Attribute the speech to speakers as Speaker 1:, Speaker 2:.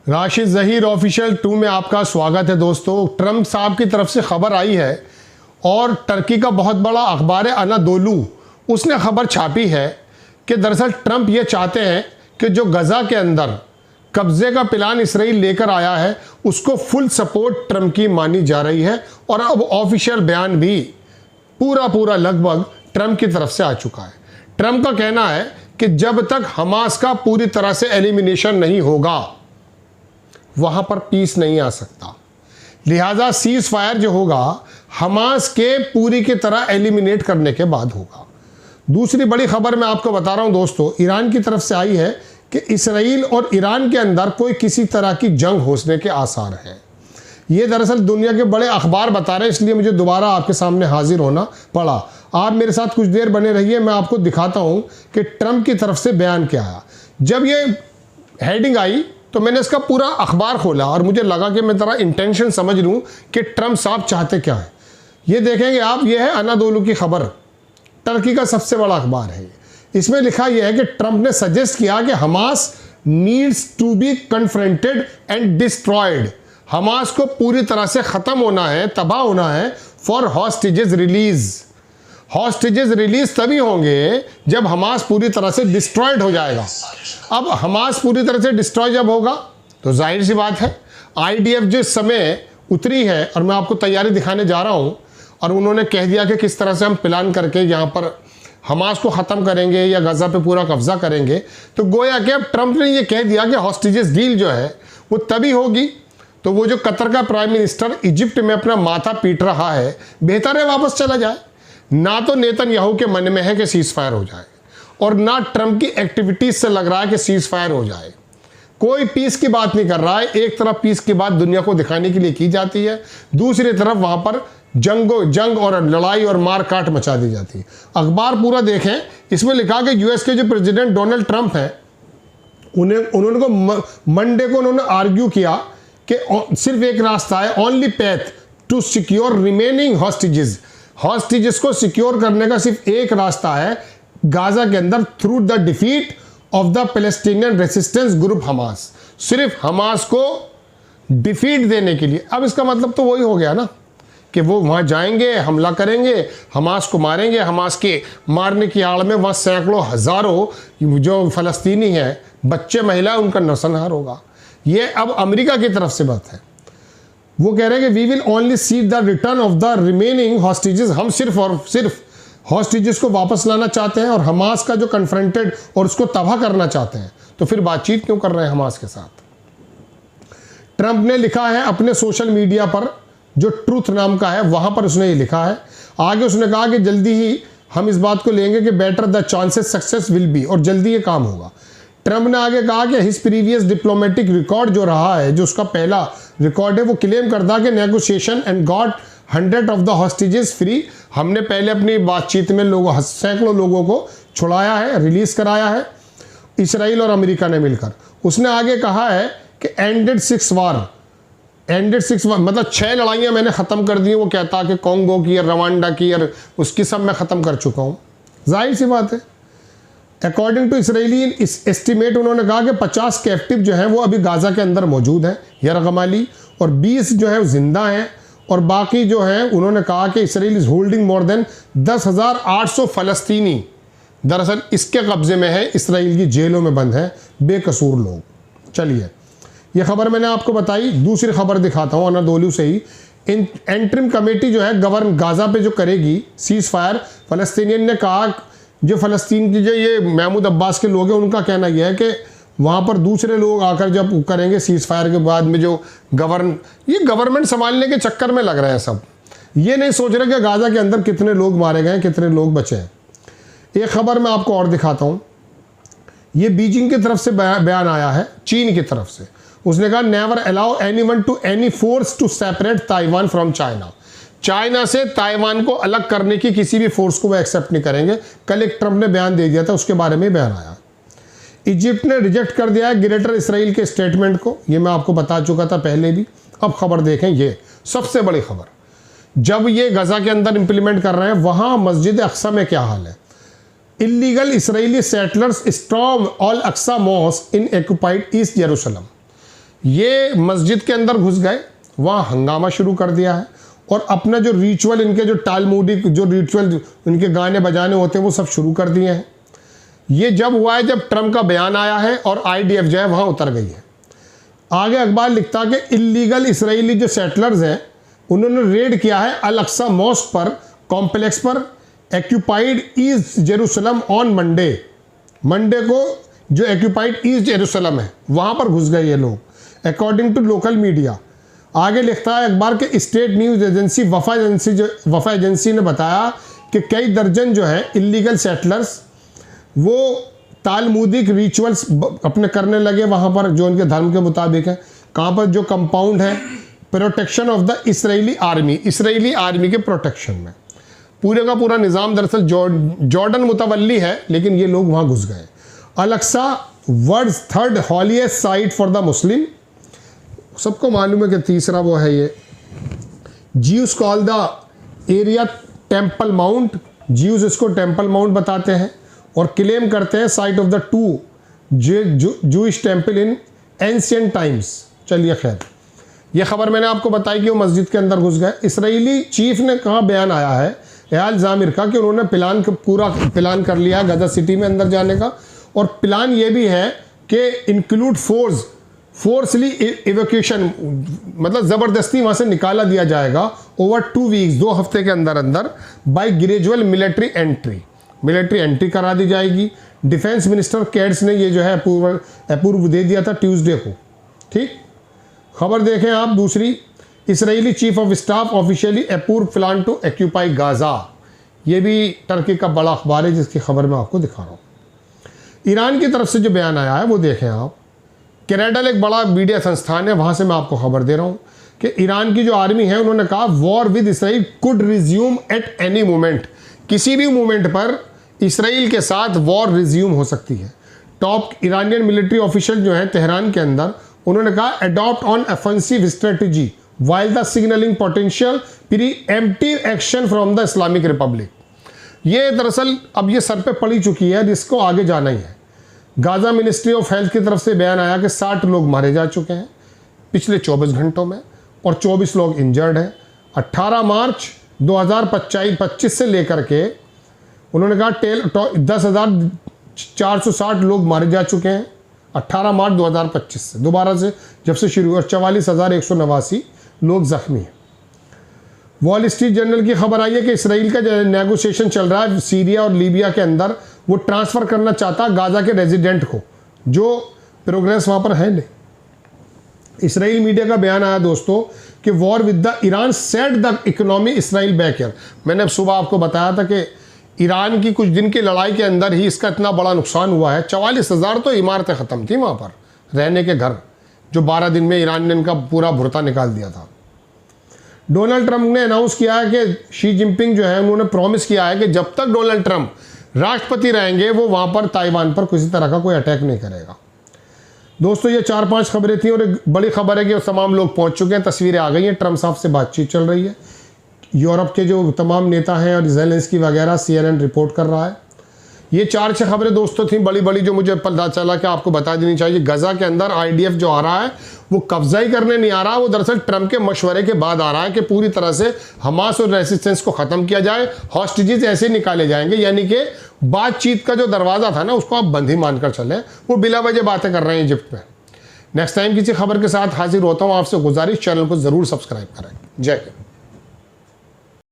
Speaker 1: Rashid Zaheer official 2 में आपका स्वागत है दोस्तों। ट्रंप साहब की तरफ से खबर आई है और टर्की का बहुत बड़ा अखबार है अनादोलू, उसने खबर छापी है कि दरअसल ट्रंप ये चाहते हैं कि जो गज़ा के अंदर कब्ज़े का प्लान इसराइल लेकर आया है उसको फुल सपोर्ट ट्रंप की मानी जा रही है। और अब ऑफिशियल बयान भी पूरा लगभग ट्रंप की तरफ से आ चुका है। ट्रंप का कहना है कि जब तक हमास का पूरी तरह से एलिमिनेशन नहीं होगा वहां पर पीस नहीं आ सकता, लिहाजा सीज फायर जो होगा हमास के पूरी की तरह एलिमिनेट करने के बाद होगा। दूसरी बड़ी खबर मैं आपको बता रहा हूं दोस्तों, ईरान की तरफ से आई है कि इसराइल और ईरान के अंदर कोई किसी तरह की जंग होने के आसार हैं। ये दरअसल दुनिया के बड़े अखबार बता रहे हैं, इसलिए मुझे दोबारा आपके सामने हाजिर होना पड़ा। आप मेरे साथ कुछ देर बने रहिए, मैं आपको दिखाता हूं कि ट्रंप की तरफ से बयान क्या आया। जब ये हेडिंग आई तो मैंने इसका पूरा अखबार खोला और मुझे लगा कि मैं जरा इंटेंशन समझ लूं कि ट्रंप साहब चाहते क्या है। ये देखेंगे आप, ये है अनादोलू की खबर, टर्की का सबसे बड़ा अखबार है। इसमें लिखा यह है कि ट्रंप ने सजेस्ट किया कि Hamas needs to be confronted and destroyed. Hamas को पूरी तरह से ख़त्म होना है, तबाह होना है for hostages release. Hostages release तभी होंगे जब हमास पूरी तरह से डिस्ट्रॉयड हो जाएगा। अब हमास पूरी तरह से डिस्ट्रॉय जब होगा तो जाहिर सी बात है आईडीएफ जो इस समय उतरी है, और मैं आपको तैयारी दिखाने जा रहा हूं, और उन्होंने कह दिया कि किस तरह से हम प्लान करके यहाँ पर हमास को ख़त्म करेंगे या गज़ा पे पूरा कब्जा करेंगे। तो गोया कि अब ट्रंप ने ये कह दिया कि हॉस्टेजेस डील जो है वो तभी होगी तो वो जो कतर का प्राइम मिनिस्टर इजिप्ट में अपना माथा पीट रहा है, बेहतर है वापस चला जाए। ना तो नेतन्याहू के मन में है कि सीज फायर हो जाए और ना ट्रंप की एक्टिविटीज से लग रहा है कि सीज फायर हो जाए। कोई पीस की बात नहीं कर रहा है। एक तरफ पीस की बात दुनिया को दिखाने के लिए की जाती है, दूसरी तरफ वहां पर जंग और लड़ाई और मार काट मचा दी जाती है। अखबार पूरा देखें, इसमें लिखा कि यूएस के जो प्रेसिडेंट डोनाल्ड ट्रंप हैं उन्होंने को मंडे को उन्होंने आर्ग्यू किया कि सिर्फ एक रास्ता है, only path to secure remaining hostages. Hostages को सिक्योर करने का सिर्फ एक रास्ता है गाजा के अंदर, through the defeat of the Palestinian resistance group Hamas. सिर्फ हमास को डिफीट देने के लिए। अब इसका मतलब तो वही हो गया ना कि वो वहां जाएंगे, हमला करेंगे, हमास को मारेंगे, हमास के मारने की आड़ में वहां सैकड़ों हजारों जो फलस्तीनी हैं, बच्चे महिला, उनका नरसंहार होगा। ये अब अमेरिका की तरफ से बात है। वो कह रहे हैं कि we will only see the return of the remaining hostages. हम सिर्फ और सिर्फ हॉस्टेजेस को वापस लाना चाहते हैं और हमास का जो कन्फ्रंटेड और उसको तबाह करना चाहते हैं। तो फिर बातचीत क्यों कर रहे हैं हमास के साथ? ट्रंप ने लिखा है अपने सोशल मीडिया पर, जो ट्रूथ नाम का है वहां पर उसने ये लिखा है। आगे उसने कहा कि जल्दी ही हम इस बात को लेंगे कि better the chances success will be, और जल्दी ये काम होगा। ट्रंप ने आगे कहा कि हिज प्रीवियस डिप्लोमेटिक रिकॉर्ड जो रहा है, जो उसका पहला रिकॉर्ड है, वो क्लेम करता कि negotiation and got 100 of the hostages free. हमने पहले अपनी बातचीत में सैकड़ों लोगों को छुड़ाया है, रिलीज कराया है, इसराइल और अमेरिका ने मिलकर। उसने आगे कहा है कि एंडेड 6 वार मतलब 6 लड़ाइयाँ मैंने ख़त्म कर दी। वो कहता कि कॉन्गो की और रवांडा की और उसकी सब मैं ख़त्म कर चुका हूँ। जाहिर सी बात है, अकॉर्डिंग टू इसराइली एस्टिमेट उन्होंने कहा कि 50 कैप्टिव जो हैं वो अभी गाज़ा के अंदर मौजूद हैं, यरगमाली, और 20 जो है जिंदा हैं, और बाकी जो हैं उन्होंने कहा कि Israel is holding more than 10,800 फ़लस्तीनी दरअसल इसके कब्ज़े में है, इसराइल की जेलों में बंद हैं बेकसूर लोग। चलिए, ये खबर मैंने आपको बताई। दूसरी खबर दिखाता हूँ अनादोलू से ही। एंट्रिम कमेटी जो है गवर्न गाज़ा पे जो करेगी सीज फायर, फ़लस्तीनियन ने कहा, जो फ़लस्तीन की जो ये महमूद अब्बास के लोग हैं उनका कहना यह है कि वहाँ पर दूसरे लोग आकर जब करेंगे सीज फायर के बाद में जो ये गवर्नमेंट संभालने के चक्कर में लग रहे हैं सब। ये नहीं सोच रहे कि गाज़ा के अंदर कितने लोग मारे गए, कितने लोग बचे हैं। एक खबर मैं आपको और दिखाता हूँ। ये बीजिंग की तरफ से बयान आया है, चीन की तरफ से। उसने कहा never allow anyone to any force to separate Taiwan from China. China से ताइवान को अलग करने की किसी भी फोर्स को वो एक्सेप्ट नहीं करेंगे। कल एक ट्रंप ने बयान दे दिया था, उसके बारे में बयान आया। इजिप्ट ने रिजेक्ट कर दिया है ग्रेटर इसराइल के स्टेटमेंट को, ये मैं आपको बता चुका था पहले भी। अब खबर देखें, ये सबसे बड़ी खबर। जब ये गजा के अंदर इंप्लीमेंट कर रहे हैं, वहां मस्जिद अक्सा में क्या हाल है? Illegal Israeli settlers storm Al Aqsa mosque in occupied East Jerusalem. ये मस्जिद के अंदर घुस गए, वहाँ हंगामा शुरू कर दिया है और अपना जो रिचुअल, इनके जो टालमुडिक जो रिचुअल इनके गाने बजाने होते हैं वो सब शुरू कर दिए हैं। ये जब हुआ है जब ट्रम्प का बयान आया है और IDF जो है वहाँ उतर गई है। आगे अखबार लिखता है कि इलीगल इसराइली जो सेटलर्स हैं उन्होंने रेड किया है अल-अक्सा मॉस्क पर कॉम्प्लेक्स पर occupied east Jerusalem on Monday को जो एक्यूपाइड ईस्ट जेरूसलम है वहाँ पर घुस गए ये लोग, अकॉर्डिंग टू लोकल मीडिया। आगे लिखता है अखबार के स्टेट न्यूज़ एजेंसी वफा एजेंसी ने बताया कि कई दर्जन जो है इलीगल सेटलर्स वो तालमुदिक रिचुअल्स अपने करने लगे वहाँ पर जो उनके धर्म के मुताबिक है। कहाँ पर जो कंपाउंड है protection of the Israeli army के प्रोटेक्शन में पूरे का पूरा निज़ाम दरअसल जॉर्डन मुतवल्ली है, लेकिन ये लोग वहाँ घुस गए। Al-Aqsa world's third holiest site for the Muslim, सबको मालूम है कि तीसरा वो है ये। Jews call the area Temple Mount, Jews इसको टेम्पल माउंट बताते हैं और क्लेम करते हैं site of the two Jewish temple in ancient times. चलिए खैर, ये खबर मैंने आपको बताई कि वो मस्जिद के अंदर घुस गए। इसराइली चीफ ने कहा बयान आया है एयाल ज़ामिर का कि उन्होंने पूरा प्लान कर लिया है गजा सिटी में अंदर जाने का, और प्लान ये भी है कि इंक्लूड फोर्सली इवैक्यूएशन, मतलब ज़बरदस्ती वहाँ से निकाला दिया जाएगा ओवर 2 वीक्स, 2 हफ्ते के अंदर अंदर बाय ग्रेजुअल मिलिट्री एंट्री करा दी जाएगी। डिफेंस मिनिस्टर कैड्स ने ये जो है अपूर्व दे दिया था ट्यूसडे को। ठीक, खबर देखें आप दूसरी, Israeli chief of staff officially approve plan to occupy Gaza. ये भी टर्की का बड़ा अखबार है जिसकी खबर मैं आपको दिखा रहा हूँ। ईरान की तरफ से जो बयान आया है वो देखें आप। कैनेडल एक बड़ा मीडिया संस्थान है, वहाँ से मैं आपको खबर दे रहा हूँ कि ईरान की जो आर्मी है उन्होंने कहा war with Israel could resume at any moment, किसी भी मोमेंट पर इसराइल के साथ वॉर रिज्यूम हो सकती है। टॉप इरानियन मिलिट्री ऑफिशियल जो है तेहरान के अंदर, उन्होंने कहा adopt on offensive strategy while the signalling potential pre-emptive action from the Islamic Republic. ये दरअसल अब ये सर पे पड़ी चुकी है, जिसको आगे जाना ही है। गाजा मिनिस्ट्री ऑफ हेल्थ की तरफ से बयान आया कि 60 लोग मारे जा चुके हैं पिछले 24 घंटों में और 24 लोग इंजर्ड हैं। 18 मार्च 2025 से लेकर के उन्होंने कहा 10,460 लोग मारे जा चुके हैं 18 मार्च 2025 से, दोबारा से जब से शुरू हुआ। 44,189 लोग जख्मी हैं। वॉल स्ट्रीट जर्नल की खबर आई है कि इसराइल का नेगोशिएशन चल रहा है सीरिया और लीबिया के अंदर, वो ट्रांसफ़र करना चाहता गाजा के रेजिडेंट को, जो प्रोग्रेस वहाँ पर है नहीं। इसराइल मीडिया का बयान आया दोस्तों कि war with the Iran set the economy Israel back year. मैंने अब सुबह आपको बताया था कि ईरान की कुछ दिन की लड़ाई के अंदर ही इसका इतना बड़ा नुकसान हुआ है। 44,000 तो इमारतें ख़त्म थी वहाँ पर, रहने के घर, जो 12 दिन में ईरान ने इनका पूरा भुर्ता निकाल दिया था। डोनाल्ड ट्रंप ने अनाउंस किया है कि शी जिनपिंग जो है उन्होंने प्रॉमिस किया है कि जब तक डोनाल्ड ट्रंप राष्ट्रपति रहेंगे वो वहाँ पर ताइवान पर किसी तरह का कोई अटैक नहीं करेगा। दोस्तों ये 4-5 खबरें थी और एक बड़ी खबर है कि तमाम लोग पहुँच चुके हैं, तस्वीरें आ गई हैं, ट्रंप साहब से बातचीत चल रही है। यूरोप के जो तमाम नेता हैं और ज़ेलेंस्की वगैरह, CNN रिपोर्ट कर रहा है। ये 4-6 खबरें दोस्तों थी बड़ी बड़ी जो मुझे पता चला कि आपको बता देनी चाहिए। गजा के अंदर IDF जो आ रहा है वो कब्जा ही करने नहीं आ रहा, वो दरअसल ट्रंप के मशवरे के बाद आ रहा है कि पूरी तरह से हमास और रेसिस्टेंस को ख़त्म किया जाए, हॉस्टेजेस ऐसे निकाले जाएंगे। यानी कि बातचीत का जो दरवाज़ा था ना उसको आप बंद ही मानकर चलें। वो बिला वजह बातें कर रहे हैं इजिप्ट में। नेक्स्ट टाइम किसी खबर के साथ हाजिर होता हूँ। आपसे गुजारिश, चैनल को ज़रूर सब्सक्राइब करें। जय हिंद।